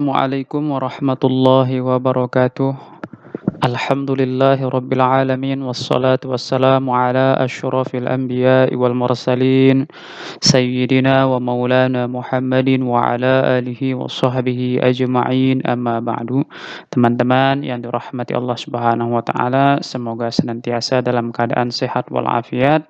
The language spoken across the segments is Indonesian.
Assalamualaikum warahmatullahi wabarakatuh. Alhamdulillahi rabbil alamin wassalatu wassalamu ala asyrafil anbiya'i wal mursalin sayyidina wa maulana Muhammadin wa ala alihi wa sahbihi ajma'in amma ba'du. Teman-teman yang dirahmati Allah Subhanahu wa taala, semoga senantiasa dalam keadaan sehat walafiat.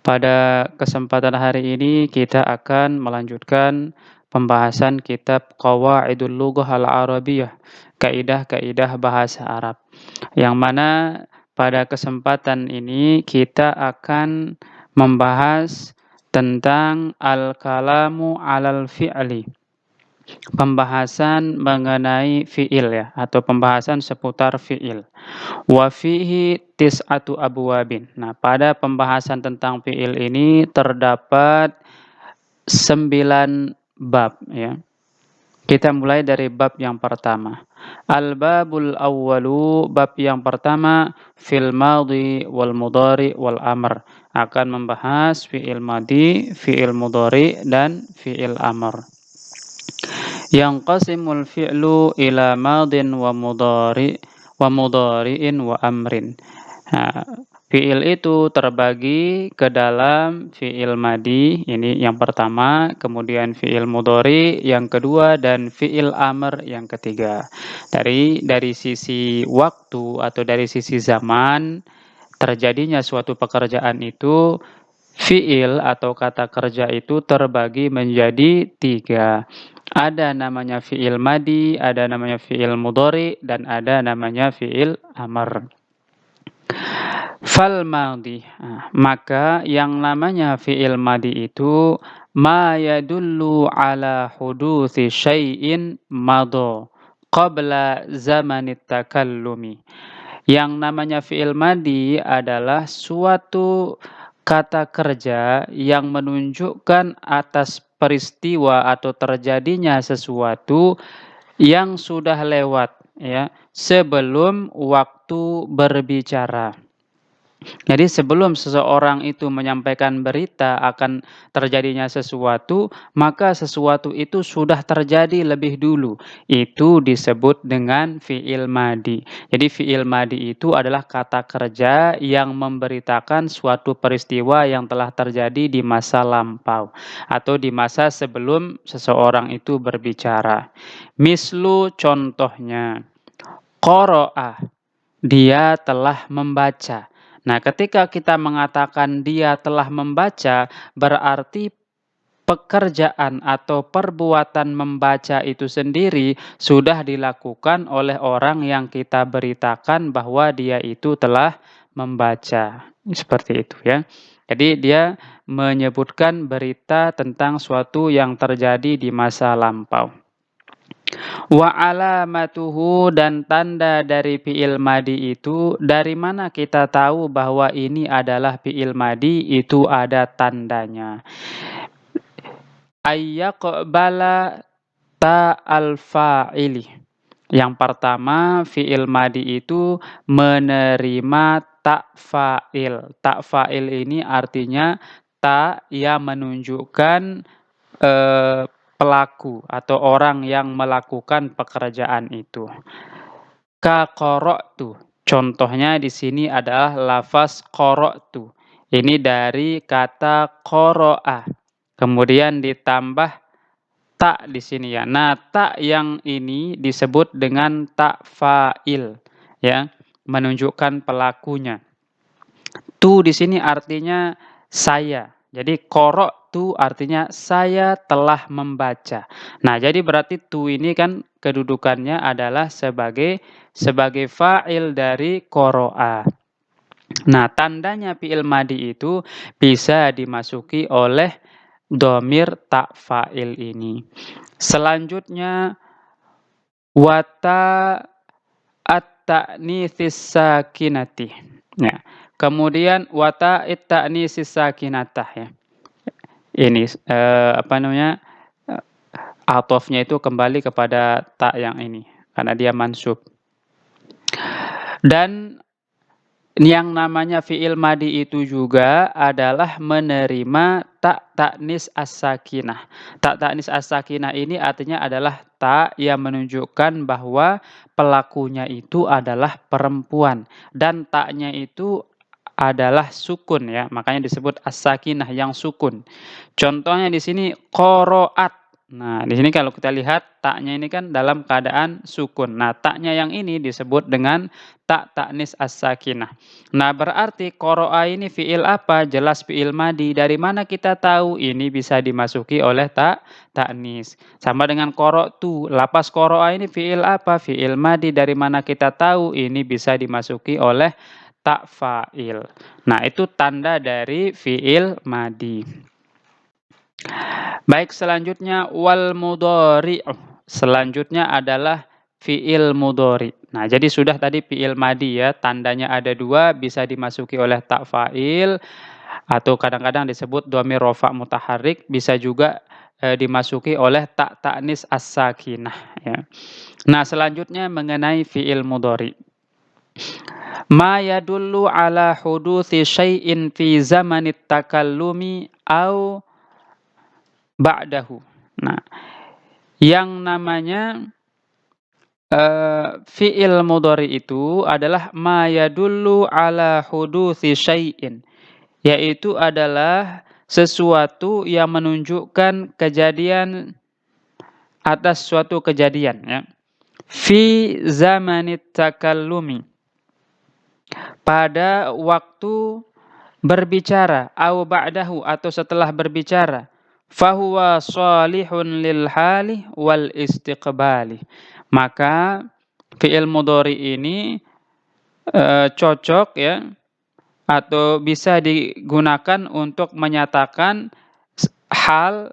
Pada kesempatan hari ini kita akan melanjutkan pembahasan kitab Qawaidul Lughah Al-Arabiyyah, kaidah-kaidah bahasa Arab. Yang mana pada kesempatan ini kita akan membahas tentang al-kalamu alal fi'li. Pembahasan mengenai fi'il ya, atau pembahasan seputar fi'il. Wa fihi tis'atu abwabin. Nah, pada pembahasan tentang fi'il ini terdapat 9 bab ya. Kita mulai dari bab yang pertama. Al-babul awwalu, bab yang pertama, fil madhi wal mudhari wal amr. Akan membahas fi'il madhi, fi'il mudhari dan fi'il amr. Yanqasimul fi'lu ila madin wa mudhari'in wa amrin. Nah, fi'il itu terbagi ke dalam fi'il madi, ini yang pertama, kemudian fi'il mudhari yang kedua, dan fi'il amr yang ketiga. Dari sisi waktu atau dari sisi zaman terjadinya suatu pekerjaan itu, fi'il atau kata kerja itu terbagi menjadi 3. Ada namanya fi'il madi, ada namanya fi'il mudhari, dan ada namanya fi'il amr. Fal madi, maka yang namanya fi'il madi itu ma yadullu ala huduthi syai'in madha qabla zamanit takallumi. Yang namanya fi'il madi adalah suatu kata kerja yang menunjukkan atas peristiwa atau terjadinya sesuatu yang sudah lewat ya, sebelum waktu berbicara. Jadi sebelum seseorang itu menyampaikan berita akan terjadinya sesuatu, maka sesuatu itu sudah terjadi lebih dulu. Itu disebut dengan fi'il madi. Jadi fi'il madi itu adalah kata kerja yang memberitakan suatu peristiwa yang telah terjadi di masa lampau atau di masa sebelum seseorang itu berbicara. Mislu, contohnya, qara'a, dia telah membaca. Nah, ketika kita mengatakan dia telah membaca, berarti pekerjaan atau perbuatan membaca itu sendiri sudah dilakukan oleh orang yang kita beritakan bahwa dia itu telah membaca. Seperti itu ya. Jadi dia menyebutkan berita tentang suatu yang terjadi di masa lampau. Wa alamatuhu, dan tanda dari fi'il madi itu, dari mana kita tahu bahwa ini adalah fi'il madi? Itu ada tandanya. Ayyaqbala ta'al fa'ili. Yang pertama, fi'il madi itu menerima ta' fa'il. Ta' fa'il ini artinya ta yang menunjukkan pelaku atau orang yang melakukan pekerjaan itu. Ka qara'tu. Contohnya di sini adalah lafaz qara'tu. Ini dari kata qara'a. Kemudian ditambah ta di sini ya. Nah, ta yang ini disebut dengan ta fa'il ya, menunjukkan pelakunya. Tu di sini artinya saya. Jadi qara'tu artinya saya telah membaca. Nah, jadi berarti tu ini kan kedudukannya adalah sebagai fa'il dari qara'a. Nah, tandanya fi'il madi itu bisa dimasuki oleh dhamir ta fa'il ini. Selanjutnya wata at-ta'nitsis sakinati. Ya. Kemudian wata at-ta'nitsis sakinatah ya. Ini atofnya itu kembali kepada ta yang ini karena dia mansub. Dan Yang namanya fi'il madi itu juga adalah menerima ta ta'nis as-sakinah. Ta ta'nis as-sakinah ini artinya adalah ta yang menunjukkan bahwa pelakunya itu adalah perempuan dan ta'nya itu adalah sukun ya, makanya disebut as-sakinah yang sukun. Contohnya di sini qoro'at. Nah, di sini kalau kita lihat taknya ini kan dalam keadaan sukun. Nah, taknya yang ini disebut dengan tak ta'nis as-sakinah. Nah, berarti qoro'a ini fiil apa? Jelas fiil madi. Dari mana kita tahu ini bisa dimasuki oleh tak ta'nis? Sama dengan qoro'tu. Lapas qoro'a ini fiil apa? Fiil madi. Dari mana kita tahu ini bisa dimasuki oleh tak fa'il. Nah, itu tanda dari fiil madi. Baik, selanjutnya wal mudhari'u. Selanjutnya adalah fi'il mudhari'. Nah, jadi sudah tadi fi'il madi ya, tandanya ada dua, bisa dimasuki oleh ta fa'il atau kadang-kadang disebut dhamir rafa' mutaharrik, bisa juga dimasuki oleh ta ta'nis as-sakinah ya. Nah, selanjutnya mengenai fi'il mudhari'. Ma yadullu ala huduthi syai'in fi zamanit takallumi au ba'dahu. Nah, yang namanya fi'il mudhari itu adalah ma yadullu ala huduthi syai'in, yaitu adalah sesuatu yang menunjukkan kejadian atas suatu kejadian ya. Fi zamanit takallumi, pada waktu berbicara, au ba'dahu atau setelah berbicara. Fahuwa salihun lil hali wal istiqbali. Maka fi'il mudhari ini cocok ya atau bisa digunakan untuk menyatakan hal,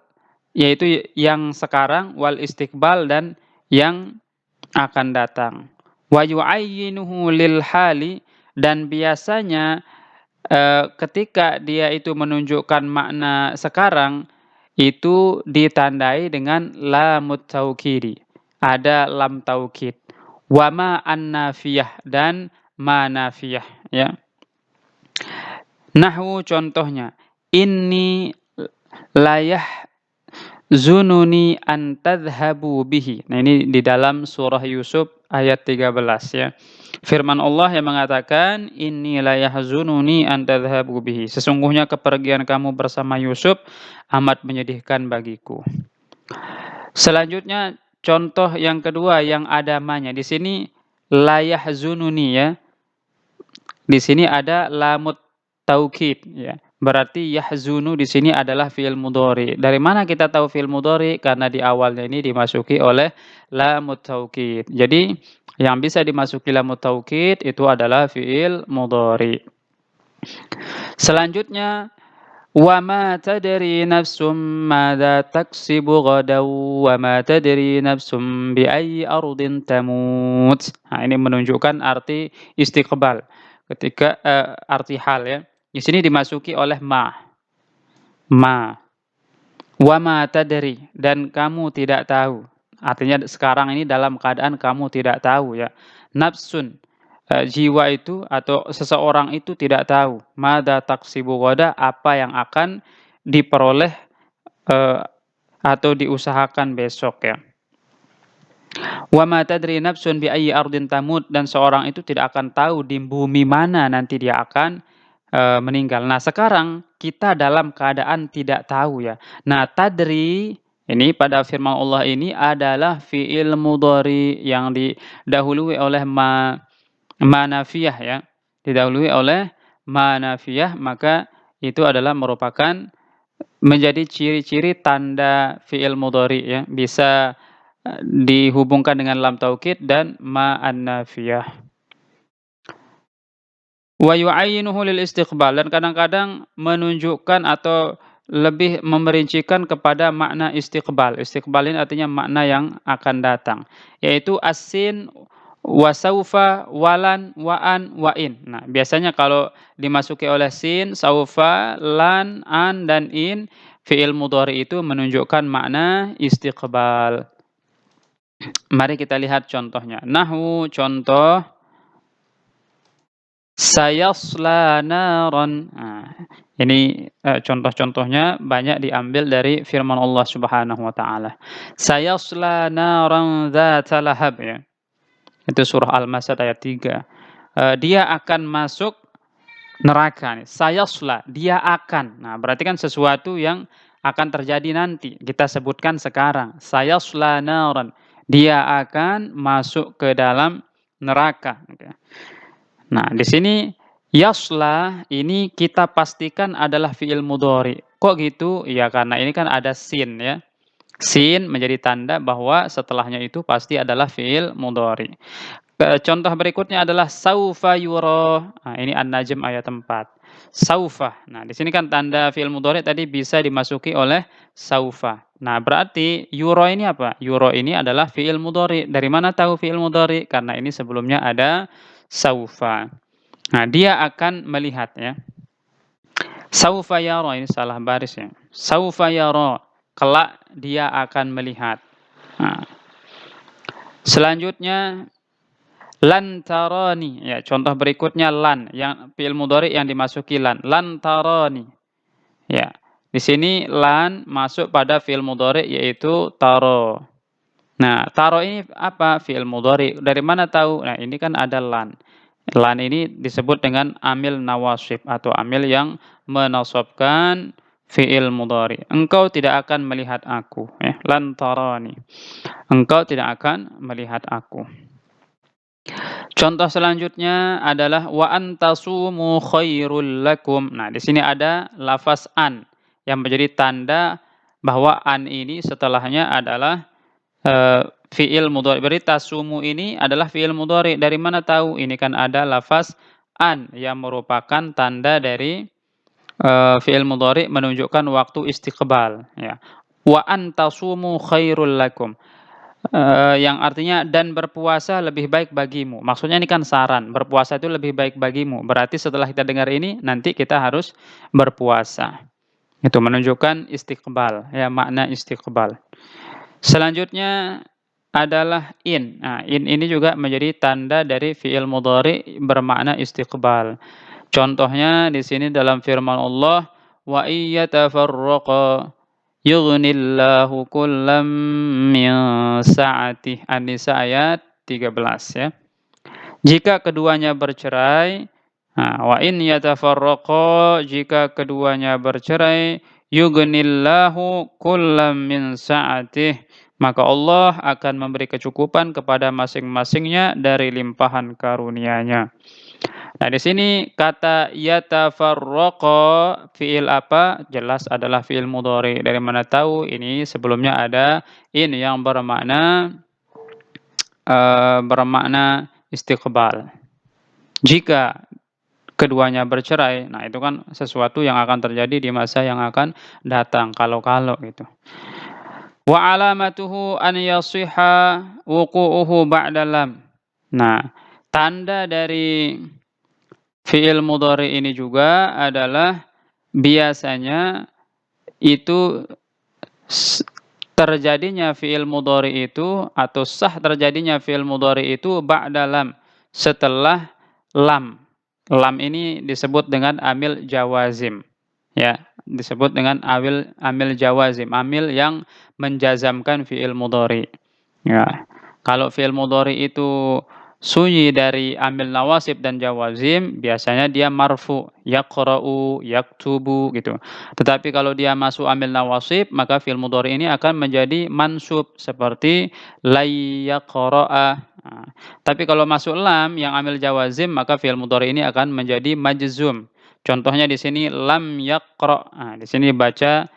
yaitu yang sekarang, wal istiqbal dan yang akan datang. Wa yu'ayyinuhu lil hali, dan biasanya ketika dia itu menunjukkan makna sekarang, itu ditandai dengan lamut taukidi. Ada lam taukid. Wa ma an-nafiyah dan ma nafiyah ya. Nahwu contohnya, inni layah zununi an tadhhabu bihi. Nah, ini di dalam surah Yusuf ayat 13 ya. Firman Allah yang mengatakan, inni la yahzununi an tadhhabu bihi. Sesungguhnya kepergian kamu bersama Yusuf amat menyedihkan bagiku. Selanjutnya contoh yang kedua yang ada ma-nya. Di sini la yahzununi ya. Di sini ada lamut taukid ya. Berarti yahzunu di sini adalah fi'il mudhari. Dari mana kita tahu fi'il mudhari? Karena di awalnya ini dimasuki oleh lamut taukid. Jadi yang bisa dimasuki lamut taukid itu adalah fi'il mudhari. Selanjutnya wa ma tadri nafsum madza taksibu ghadan wa ma tadri nafsum bi ayyi ardin tamut. Nah, ini menunjukkan arti istiqbal. Ketika arti hal ya. Di sini dimasuki oleh ma. Ma. Wa ma tadri, dan kamu tidak tahu. Artinya sekarang ini dalam keadaan kamu tidak tahu ya. Nafsun, jiwa itu atau seseorang itu tidak tahu. Madza taksibu ghadan, apa yang akan diperoleh atau diusahakan besok ya. Wa ma tadri nafsun bi ayyi ardin tamut, dan seorang itu tidak akan tahu di bumi mana nanti dia akan meninggal. Nah, sekarang kita dalam keadaan tidak tahu ya. Nah, tadri ini pada firman Allah ini adalah fi'il mudhari yang didahului oleh ma nafiyah ya. Didahului oleh ma nafiyah, maka itu adalah merupakan menjadi ciri-ciri tanda fi'il mudhari ya. Bisa dihubungkan dengan lam taukid dan ma an-nafiyah. Wa yu'ayyinuhu lil istiqbal, dan kadang-kadang menunjukkan atau lebih memerincikan kepada makna istiqbal. Istiqbal ini artinya makna yang akan datang, yaitu as-sin wa saufa walan wa an wa in. Nah, biasanya kalau dimasuki oleh sin, saufa, lan, an dan in, fi'il mudhari itu menunjukkan makna istiqbal. Mari kita lihat contohnya. Nahwu contoh sayasla naran. Nah, ini contoh-contohnya banyak diambil dari firman Allah Subhanahu wa taala. Sayasla naran dzata lahab ya. Itu surah Al-Masad ayat 3. Dia akan masuk neraka nih. Sayasla, dia akan. Nah, berarti kan sesuatu yang akan terjadi nanti. Kita sebutkan sekarang. Sayasla naran. Dia akan masuk ke dalam neraka. Nah, di sini yasla ini kita pastikan adalah fiil mudhari. Kok gitu? Ya karena ini kan ada sin ya. Sin menjadi tanda bahwa setelahnya itu pasti adalah fiil mudhari. Contoh berikutnya adalah saufa yura. Nah, ini An-Najm ayat 4. Saufa. Nah, di sini kan tanda fiil mudhari tadi bisa dimasuki oleh saufa. Nah, berarti yura ini apa? Yura ini adalah fiil mudhari. Dari mana tahu fiil mudhari? Karena ini sebelumnya ada saufa. Nah, dia akan melihat ya. Saufa yara, ini salah baris ya. Saufa yara, kelak dia akan melihat. Nah, selanjutnya lan tarani ya, contoh berikutnya lan yang fi'il mudhari yang dimasuki lan. Lan tarani. Ya. Di sini lan masuk pada fi'il mudhari yaitu taro. Nah, taro ini apa? Fi'il mudhari. Dari mana tahu? Nah, ini kan ada lan. Lan ini disebut dengan amil nawasib atau amil yang menasabkan fi'il mudhari. Engkau tidak akan melihat aku. Lan tarani. Engkau tidak akan melihat aku. Contoh selanjutnya adalah wa antasumu khairul lakum. Nah, di sini ada lafaz an yang menjadi tanda bahwa an ini setelahnya adalah fi'il mudhari. Berarti tasumu ini adalah fi'il mudhari. Dari mana tahu? Ini kan ada lafaz an yang merupakan tanda dari fi'il mudhari menunjukkan waktu istiqbal ya. Wa antasumu khairul lakum. Yang artinya dan berpuasa lebih baik bagimu. Maksudnya ini kan saran, berpuasa itu lebih baik bagimu. Berarti setelah kita dengar ini nanti kita harus berpuasa. Itu menunjukkan istiqbal ya, makna istiqbal. Selanjutnya adalah in. Nah, in ini juga menjadi tanda dari fi'il mudhari bermakna istiqbal. Contohnya di sini dalam firman Allah, wa iyyatafarraqa yughnillahu kullam min sa'atih. An-Nisa ayat 13 ya. Jika keduanya bercerai, wa in yatafarraqa, jika keduanya bercerai, yughnillahu kullam min sa'atih, maka Allah akan memberi kecukupan kepada masing-masingnya dari limpahan karunia-Nya. Nah, di sini kata yatafarraqa fiil apa? Jelas adalah fiil mudhari. Dari mana tahu? Ini sebelumnya ada in yang bermakna istiqbal. Jika keduanya bercerai, nah itu kan sesuatu yang akan terjadi di masa yang akan datang, kalau-kalau gitu. Wa alamatuhu an yasihha wuqu'uhu ba'da lam. Nah, tanda dari fi'il mudhari ini juga adalah biasanya itu terjadinya fi'il mudhari itu atau sah terjadinya fi'il mudhari itu ba'da lam, setelah lam. Lam ini disebut dengan amil jawazim. Ya, disebut dengan amil jawazim, amil yang menjazamkan fi'il mudhari. Ya. Kalau fi'il mudhari itu sunyi dari amil nawasib dan jawazim, biasanya dia marfu, yaqra'u, yaktubu gitu. Tetapi kalau dia masuk amil nawasib, maka fi'il mudhari ini akan menjadi mansub seperti lai yaqra'a. Nah, tapi kalau masuk lam yang amil jawazim, maka fi'il mudhari ini akan menjadi majzum. Contohnya di sini lam yaqra'. Nah, di sini baca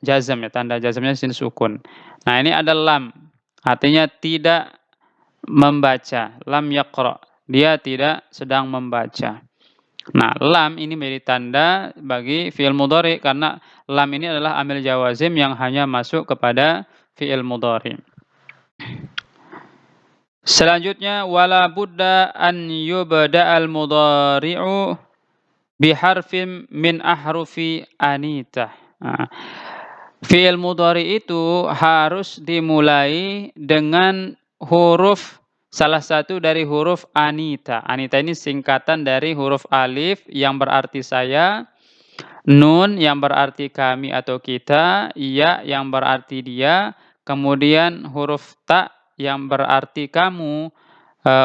jazam ya, tanda jazamnya di sini sukun. Nah, ini ada lam, artinya tidak membaca. Lam yaqra', dia tidak sedang membaca. Nah, lam ini menjadi tanda bagi fi'il mudhari karena lam ini adalah amil jawazim yang hanya masuk kepada fi'il mudhari. Selanjutnya wala budda an yubda'al mudhari'u biharfin min ahrufi anitah. Nah, fi'il mudhari itu harus dimulai dengan huruf salah satu dari huruf anita. Anita ini singkatan dari huruf alif yang berarti saya, nun yang berarti kami atau kita, ya yang berarti dia, kemudian huruf ta yang berarti kamu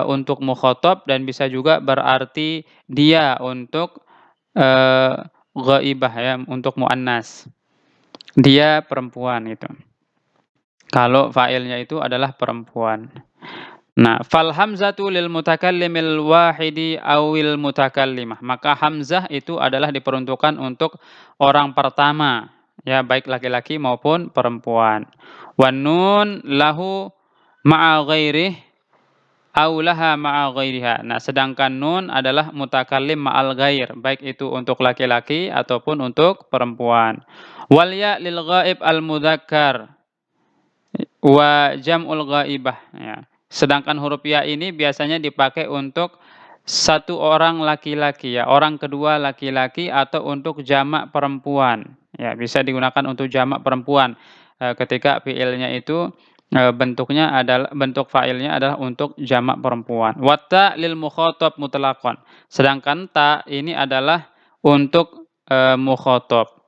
untuk mukhatab dan bisa juga berarti dia untuk eee, ghaibah ya, untuk muannas. Dia perempuan itu. Kalau fa'ilnya itu adalah perempuan. Nah, fal hamzatu lil mutakallimil wahidi awil mutakallimah. Maka hamzah itu adalah diperuntukkan untuk orang pertama, ya baik laki-laki maupun perempuan. Wan nun lahu ma'a ghairih aw laha ma'a ghairiha. Nah, sedangkan nun adalah mutakallim ma'al ghair, baik itu untuk laki-laki ataupun untuk perempuan. Wal ya lil ghaib al mudzakkar wa jam'ul ghaibah ya. Sedangkan huruf ya ini biasanya dipakai untuk satu orang laki-laki ya, orang kedua laki-laki atau untuk jamak perempuan. Ya, bisa digunakan untuk jamak perempuan ketika fiilnya itu bentuknya adalah bentuk fa'ilnya adalah untuk jamak perempuan. Wa ta lil mukhatab mutlaqan. Sedangkan ta ini adalah untuk mukhatab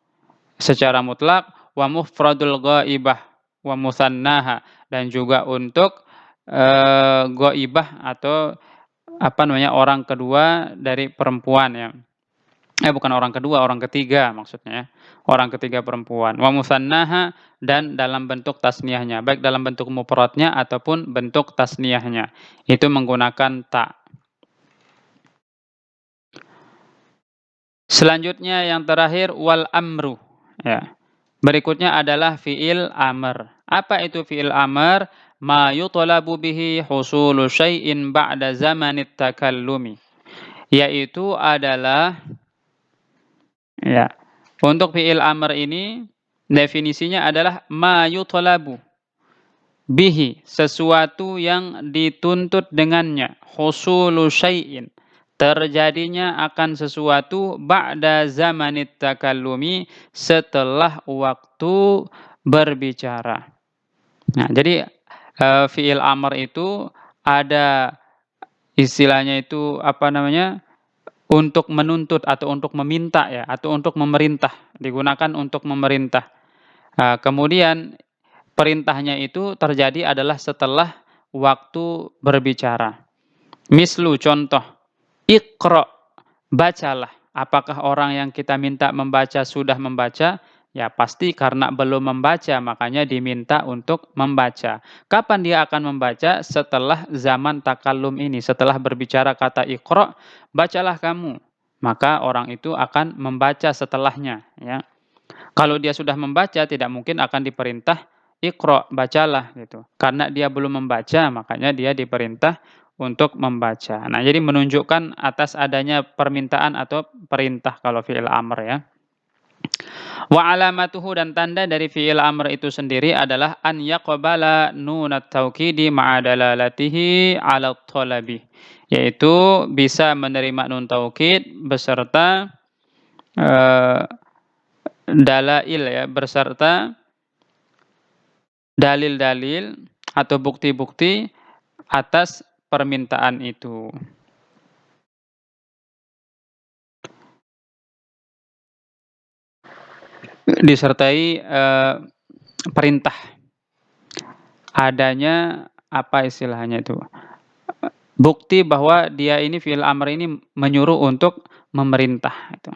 secara mutlak wa mufradul ghaibah wa musannaha dan juga untuk ghaibah atau apa namanya orang kedua dari perempuan ya. Bukan orang kedua, orang ketiga maksudnya ya. Orang ketiga perempuan. Wa musannaha dan dalam bentuk tasniyahnya, baik dalam bentuk mufradnya ataupun bentuk tasniyahnya. Itu menggunakan ta. Selanjutnya yang terakhir wal amru ya. Berikutnya adalah fiil amr. Apa itu fiil amr? Ma yutlabu bihi husulu syai'in ba'da zamanit takallumi. Yaitu adalah ya, untuk fiil amr ini definisinya adalah ma yutlabu bihi, sesuatu yang dituntut dengannya, husulu syai'in, terjadinya akan sesuatu ba'da zamanit takallumi, setelah waktu berbicara. Nah, jadi fiil amr itu ada istilahnya itu apa namanya? Untuk menuntut atau untuk meminta ya, atau untuk memerintah, digunakan untuk memerintah. Kemudian perintahnya itu terjadi adalah setelah waktu berbicara. Mislu contoh, iqra, bacalah. Apakah orang yang kita minta membaca sudah membaca? Ya pasti karena belum membaca, makanya diminta untuk membaca. Kapan dia akan membaca? Setelah zaman takallum ini, setelah berbicara kata iqra, bacalah kamu. Maka orang itu akan membaca setelahnya. Ya. Kalau dia sudah membaca, tidak mungkin akan diperintah iqra, bacalah gitu. Karena dia belum membaca, makanya dia diperintah untuk membaca. Nah, jadi menunjukkan atas adanya permintaan atau perintah kalau fi'il amr ya. Wa alamatuhu dan tanda dari fi'il amr itu sendiri adalah an yaqbala nunat taukidi ma'a dalalatihi 'ala thalabi. Yaitu bisa menerima nun taukid beserta dalail ya, beserta dalil-dalil atau bukti-bukti atas permintaan itu. Disertai perintah. Adanya apa istilahnya itu? Bukti bahwa dia ini fi'il amr ini menyuruh untuk memerintah itu.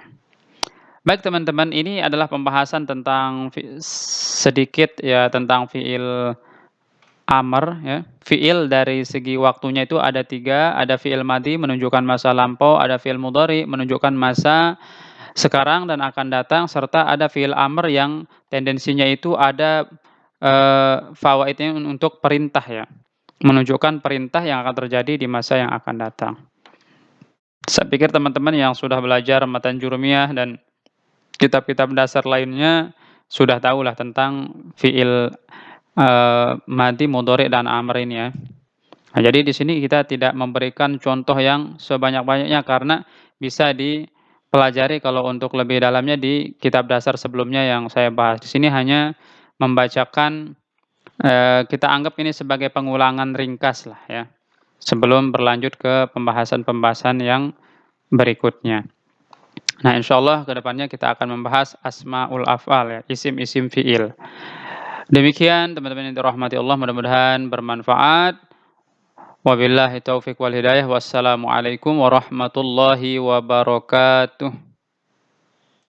Baik teman-teman, ini adalah pembahasan tentang sedikit ya tentang fi'il amr ya. Fi'il dari segi waktunya itu ada 3, ada fi'il madhi menunjukkan masa lampau, ada fi'il mudhari menunjukkan masa sekarang dan akan datang, serta ada fi'il amr yang tendensinya itu ada fawaidnya untuk perintah ya. Menunjukkan perintah yang akan terjadi di masa yang akan datang. Saya pikir teman-teman yang sudah belajar matan jurumiyah dan kitab-kitab dasar lainnya sudah tahulah tentang fi'il madhi, mudhari dan amr ini ya. Nah, jadi di sini kita tidak memberikan contoh yang sebanyak-banyaknya karena bisa dipelajari kalau untuk lebih dalamnya di kitab dasar sebelumnya yang saya bahas. Di sini hanya membacakan kita anggap ini sebagai pengulangan ringkas lah ya. sebelum berlanjut ke pembahasan-pembahasan yang berikutnya. Nah, insyaallah ke depannya kita akan membahas asmaul af'al ya, isim-isim fi'il. Demikian teman-teman yang dirahmati Allah, mudah-mudahan bermanfaat. Wabillahi taufik wal hidayah. Wassalamualaikum warahmatullahi wabarakatuh.